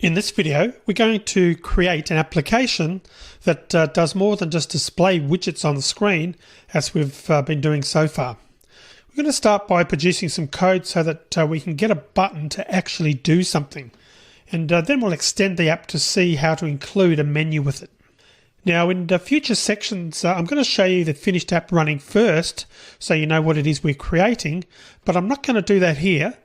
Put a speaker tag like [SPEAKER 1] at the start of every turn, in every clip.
[SPEAKER 1] In this video, we're going to create an application that does more than just display widgets on the screen as we've been doing so far. We're going to start by producing some code so that we can get a button to actually do something. And then we'll extend the app to see how to include a menu with it. Now in the future sections, I'm going to show you the finished app running first so you know what it is we're creating, but I'm not going to do that here.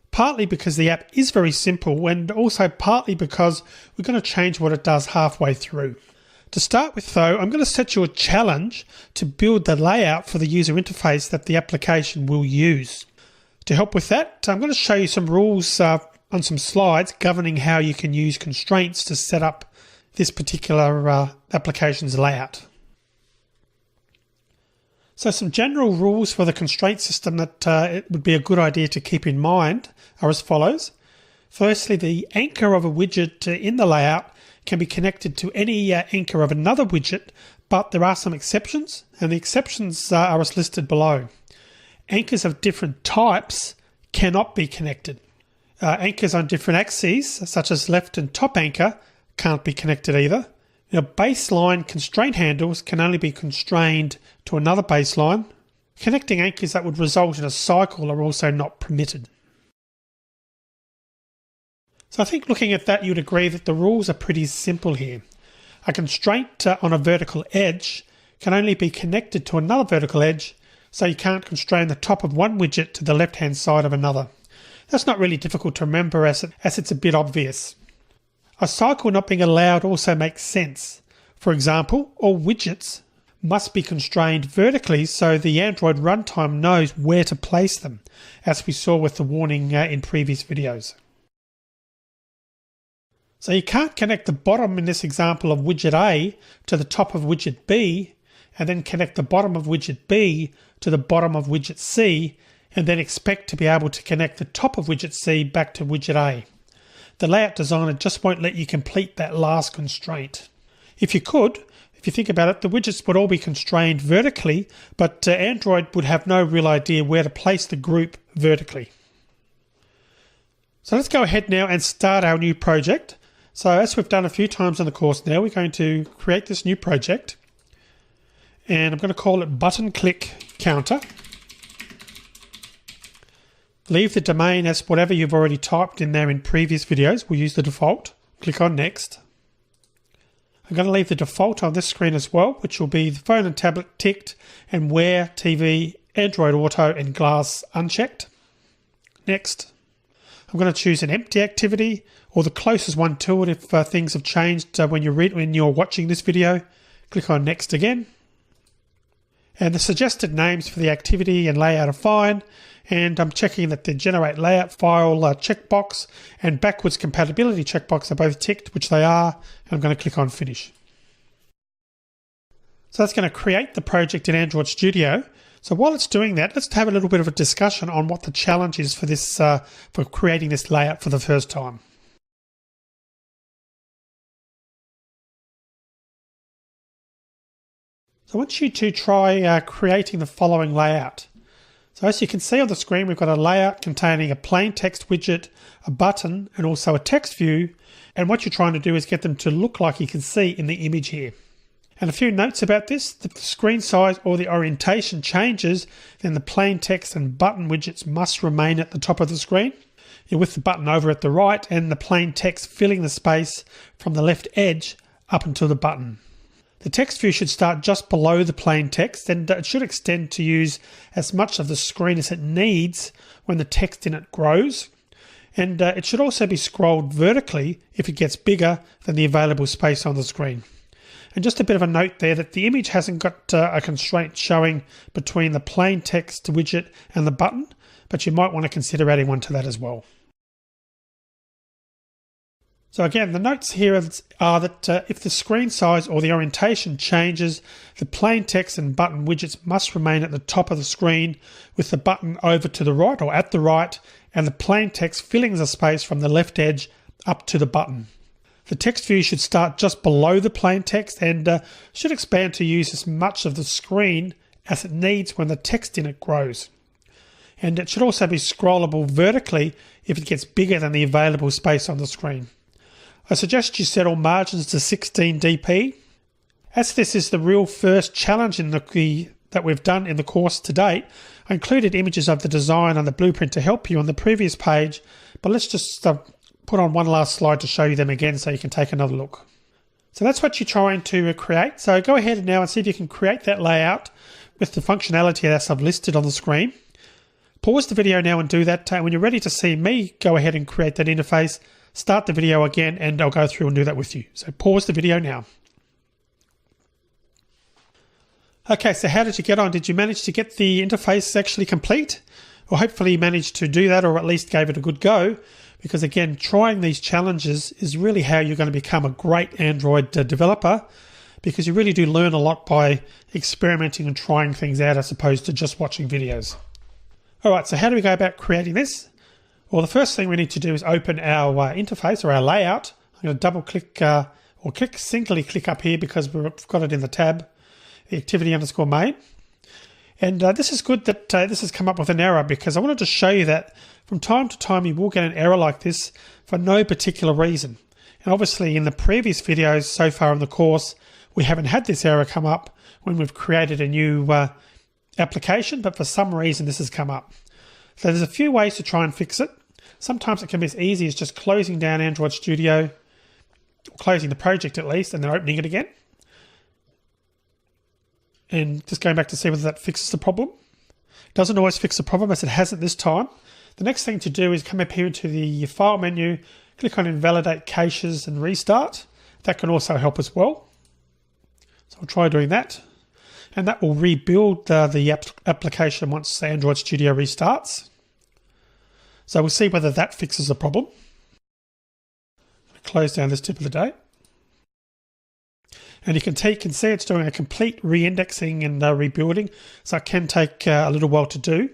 [SPEAKER 1] Partly because the app is very simple and also partly because we're going to change what it does halfway through. To start with though, I'm going to set you a challenge to build the layout for the user interface that the application will use. To help with that, I'm going to show you some rules on some slides governing how you can use constraints to set up this particular application's layout. So some general rules for the constraint system that it would be a good idea to keep in mind are as follows. Firstly, the anchor of a widget in the layout can be connected to any anchor of another widget, but there are some exceptions, and the exceptions are as listed below. Anchors of different types cannot be connected. Anchors on different axes, such as left and top anchor, can't be connected either. Now, baseline constraint handles can only be constrained to another baseline. Connecting anchors that would result in a cycle are also not permitted. So I think looking at that, you'd agree that the rules are pretty simple here. A constraint on a vertical edge can only be connected to another vertical edge, so you can't constrain the top of one widget to the left-hand side of another. That's not really difficult to remember as it's a bit obvious. A cycle not being allowed also makes sense. For example, all widgets must be constrained vertically so the Android runtime knows where to place them, as we saw with the warning in previous videos. So you can't connect the bottom in this example of widget A to the top of widget B, and then connect the bottom of widget B to the bottom of widget C, and then expect to be able to connect the top of widget C back to widget A. The layout designer just won't let you complete that last constraint. If you think about it, the widgets would all be constrained vertically, but Android would have no real idea where to place the group vertically. So let's go ahead now and start our new project. So as we've done a few times in the course now, we're going to create this new project. And I'm going to call it button click counter. Leave the domain as whatever you've already typed in there in previous videos. We'll use the default. Click on next. I'm going to leave the default on this screen as well, which will be the phone and tablet ticked and Wear, TV, Android Auto and Glass unchecked. Next. I'm going to choose an empty activity or the closest one to it if things have changed when you're watching this video. Click on next again. And the suggested names for the activity and layout are fine. And I'm checking that the generate layout file checkbox and backwards compatibility checkbox are both ticked, which they are. And I'm going to click on finish. So that's going to create the project in Android Studio. So while it's doing that, let's have a little bit of a discussion on what the challenge is for this, for creating this layout for the first time. So I want you to try creating the following layout. So as you can see on the screen, we've got a layout containing a plain text widget, a button, and also a text view. And what you're trying to do is get them to look like you can see in the image here. And a few notes about this: if the screen size or the orientation changes, then the plain text and button widgets must remain at the top of the screen, with the button over at the right and the plain text filling the space from the left edge up until the button. The text view should start just below the plain text, and it should extend to use as much of the screen as it needs when the text in it grows. And it should also be scrolled vertically if it gets bigger than the available space on the screen. And just a bit of a note there that the image hasn't got a constraint showing between the plain text widget and the button, but you might want to consider adding one to that as well. So again, the notes here are that if the screen size or the orientation changes, the plain text and button widgets must remain at the top of the screen with the button over to the right or at the right, and the plain text filling the space from the left edge up to the button. The text view should start just below the plain text and should expand to use as much of the screen as it needs when the text in it grows. And it should also be scrollable vertically if it gets bigger than the available space on the screen. I suggest you set all margins to 16 dp. As this is the real first challenge in that we've done in the course to date, I included images of the design and the blueprint to help you on the previous page, but let's just put on one last slide to show you them again so you can take another look. So that's what you're trying to create. So go ahead now and see if you can create that layout with the functionality that's I've listed on the screen. Pause the video now and do that. When you're ready to see me go ahead and create that interface, start the video again and I'll go through and do that with you. So pause the video now. Okay, so how did you get on? Did you manage to get the interface actually complete? Or hopefully you managed to do that, or at least gave it a good go. Because again, trying these challenges is really how you're going to become a great Android developer, because you really do learn a lot by experimenting and trying things out as opposed to just watching videos. Alright, so how do we go about creating this? Well, the first thing we need to do is open our interface or our layout. I'm going to double click or singly click up here because we've got it in the tab, the activity_main. And this is good that this has come up with an error, because I wanted to show you that from time to time you will get an error like this for no particular reason. And obviously in the previous videos so far in the course, we haven't had this error come up when we've created a new application, but for some reason this has come up. So there's a few ways to try and fix it. Sometimes it can be as easy as just closing down Android Studio, closing the project at least, and then opening it again. And just going back to see whether that fixes the problem. It doesn't always fix the problem, as it hasn't this time. The next thing to do is come up here into the File menu, click on Invalidate Caches and Restart. That can also help as well. So I'll try doing that. And that will rebuild the application once Android Studio restarts. So we'll see whether that fixes the problem. Close down this tip of the day. And you can see it's doing a complete re-indexing and rebuilding, so it can take a little while to do.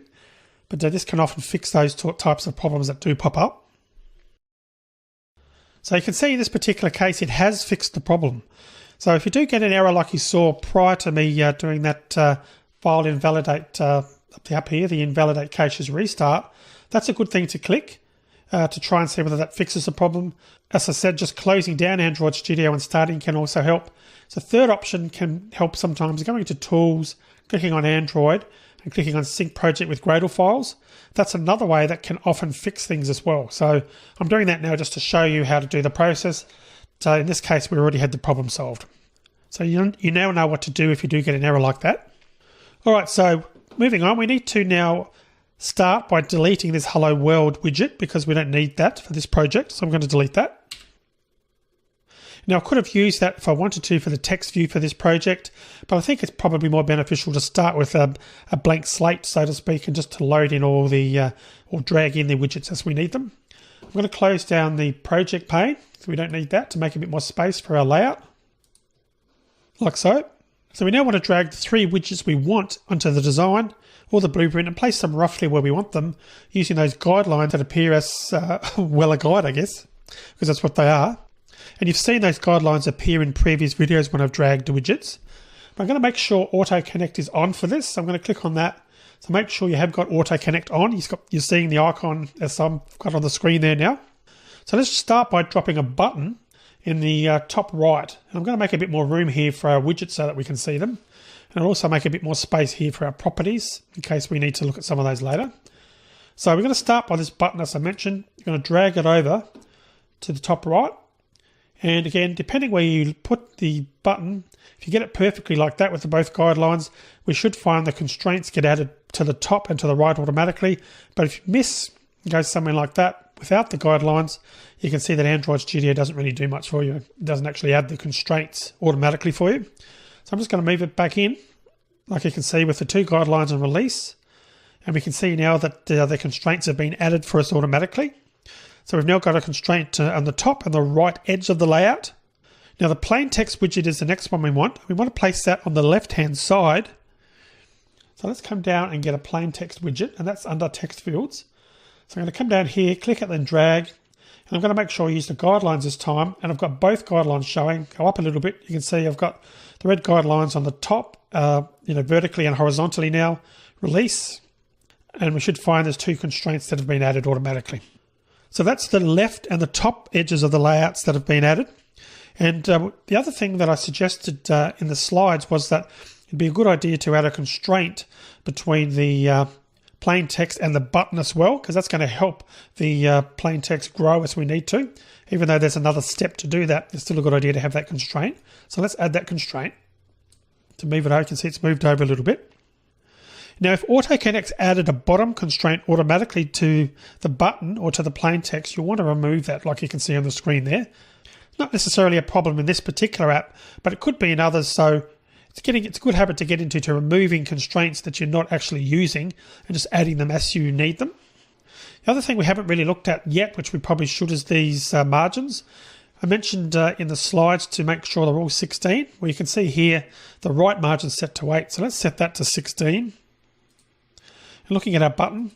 [SPEAKER 1] But this can often fix those types of problems that do pop up. So you can see in this particular case, it has fixed the problem. So if you do get an error like you saw prior to me doing that file invalidate up here, the invalidate caches restart, that's a good thing to click to try and see whether that fixes the problem. As I said, just closing down Android Studio and starting can also help. So third option can help sometimes, going to Tools, clicking on Android and clicking on Sync Project with Gradle files. That's another way that can often fix things as well. So I'm doing that now just to show you how to do the process. So in this case, we already had the problem solved. So you now know what to do if you do get an error like that. All right, so moving on, we need to now start by deleting this Hello World widget because we don't need that for this project. So I'm going to delete that. Now I could have used that if I wanted to for the text view for this project, but I think it's probably more beneficial to start with a blank slate, so to speak, and just to load in all the, or drag in the widgets as we need them. I'm going to close down the project pane, so we don't need that, to make a bit more space for our layout, like so. So we now want to drag the 3 widgets we want onto the design or the blueprint and place them roughly where we want them using those guidelines that appear as, well, a guide, I guess, because that's what they are. And you've seen those guidelines appear in previous videos when I've dragged the widgets. But I'm going to make sure Auto Connect is on for this. So I'm going to click on that. So make sure you have got Auto Connect on. You're seeing the icon as I've got on the screen there now. So let's start by dropping a button in the top right. And I'm going to make a bit more room here for our widgets so that we can see them. And I'll also make a bit more space here for our properties in case we need to look at some of those later. So we're going to start by this button, as I mentioned. You're going to drag it over to the top right. And again, depending where you put the button, if you get it perfectly like that with both guidelines, we should find the constraints get added to the top and to the right automatically. But if you miss, go somewhere like that without the guidelines, you can see that Android Studio doesn't really do much for you. It doesn't actually add the constraints automatically for you. So I'm just going to move it back in, like you can see with the 2 guidelines and release. And we can see now that the constraints have been added for us automatically. So we've now got a constraint on the top and the right edge of the layout. Now the plain text widget is the next one we want. We want to place that on the left-hand side. So let's come down and get a plain text widget, and that's under text fields. So I'm going to come down here, click it, then drag. And I'm going to make sure I use the guidelines this time. And I've got both guidelines showing. Go up a little bit. You can see I've got the red guidelines on the top, vertically and horizontally now. Release. And we should find there's 2 constraints that have been added automatically. So that's the left and the top edges of the layouts that have been added. And the other thing that I suggested in the slides was that it'd be a good idea to add a constraint between the plain text and the button as well, because that's going to help the plain text grow as we need to. Even though there's another step to do that, it's still a good idea to have that constraint. So let's add that constraint. To move it over, you can see it's moved over a little bit. Now, if AutoConnect added a bottom constraint automatically to the button or to the plain text, you'll want to remove that, like you can see on the screen there. Not necessarily a problem in this particular app, but it could be in others. So it's a good habit to get into, to removing constraints that you're not actually using and just adding them as you need them. The other thing we haven't really looked at yet, which we probably should, is these margins. I mentioned in the slides to make sure they're all 16. Well, you can see here the right margin is set to 8. So let's set that to 16. And looking at our button,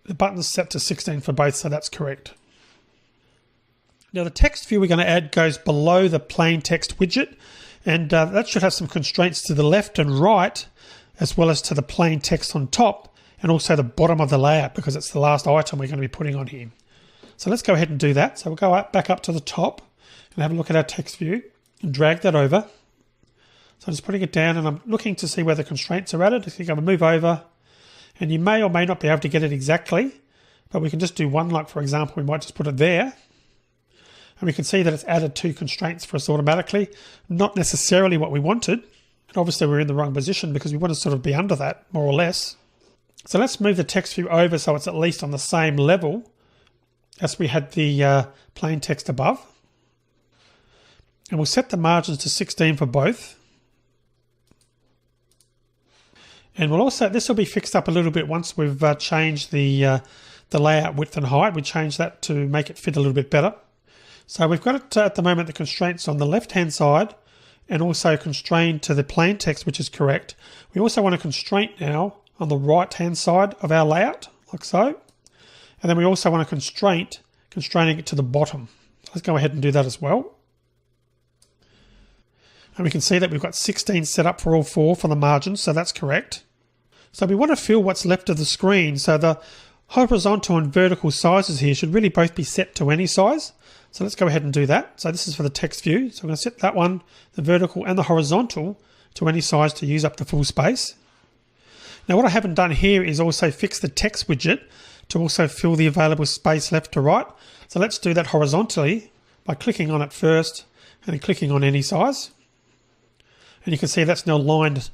[SPEAKER 1] the button's set to 16 for both, so that's correct. Now the text view we're going to add goes below the plain text widget, and that should have some constraints to the left and right, as well as to the plain text on top, and also the bottom of the layout, because it's the last item we're going to be putting on here. So let's go ahead and do that. So we'll go back up to the top and have a look at our text view and drag that over. So I'm just putting it down and I'm looking to see where the constraints are added. I think I'm going to move over, and you may or may not be able to get it exactly, but we can just do one. Like for example, we might just put it there. And we can see that it's added 2 constraints for us automatically. Not necessarily what we wanted. And obviously we're in the wrong position because we want to sort of be under that, more or less. So let's move the text view over so it's at least on the same level as we had the plain text above. And we'll set the margins to 16 for both. And we'll also, this will be fixed up a little bit once we've changed the layout width and height. We change that to make it fit a little bit better. So we've got it at the moment, the constraints on the left-hand side, and also constrained to the plain text, which is correct. We also want a constraint now on the right-hand side of our layout, like so. And then we also want a constraining it to the bottom. Let's go ahead and do that as well. And we can see that we've got 16 set up for all 4 for the margins, so that's correct. So we want to fill what's left of the screen. So the horizontal and vertical sizes here should really both be set to any size. So let's go ahead and do that. So this is for the text view. So I'm going to set that one, the vertical and the horizontal, to any size to use up the full space. Now what I haven't done here is also fix the text widget to also fill the available space left to right. So let's do that horizontally by clicking on it first and then clicking on any size. And you can see that's now aligned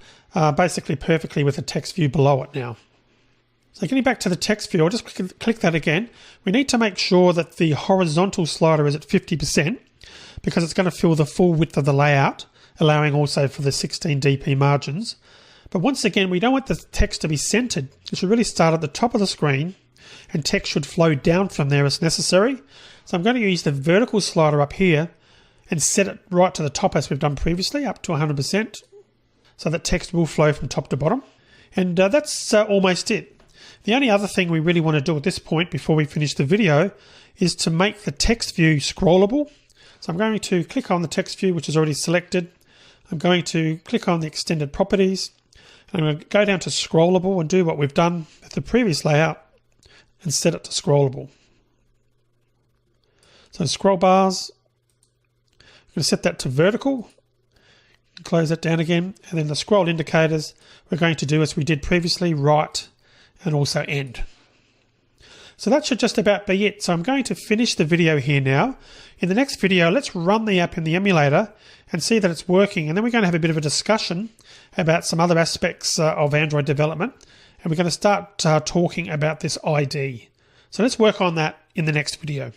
[SPEAKER 1] basically perfectly with the text view below it now. So getting back to the text view, I'll just click that again. We need to make sure that the horizontal slider is at 50% because it's going to fill the full width of the layout, allowing also for the 16 dp margins. But once again, we don't want the text to be centered. It should really start at the top of the screen and text should flow down from there as necessary. So I'm going to use the vertical slider up here and set it right to the top as we've done previously, up to 100%, so that text will flow from top to bottom. And that's almost it. The only other thing we really want to do at this point before we finish the video is to make the text view scrollable. So I'm going to click on the text view, which is already selected. I'm going to click on the extended properties. And I'm going to go down to scrollable and do what we've done with the previous layout and set it to scrollable. So scroll bars, I'm going to set that to vertical. Close that down again. And then the scroll indicators, we're going to do as we did previously, right and also end. So that should just about be it. So I'm going to finish the video here now. In the next video, let's run the app in the emulator and see that it's working. And then we're going to have a bit of a discussion about some other aspects of Android development. And we're going to start talking about this ID. So let's work on that in the next video.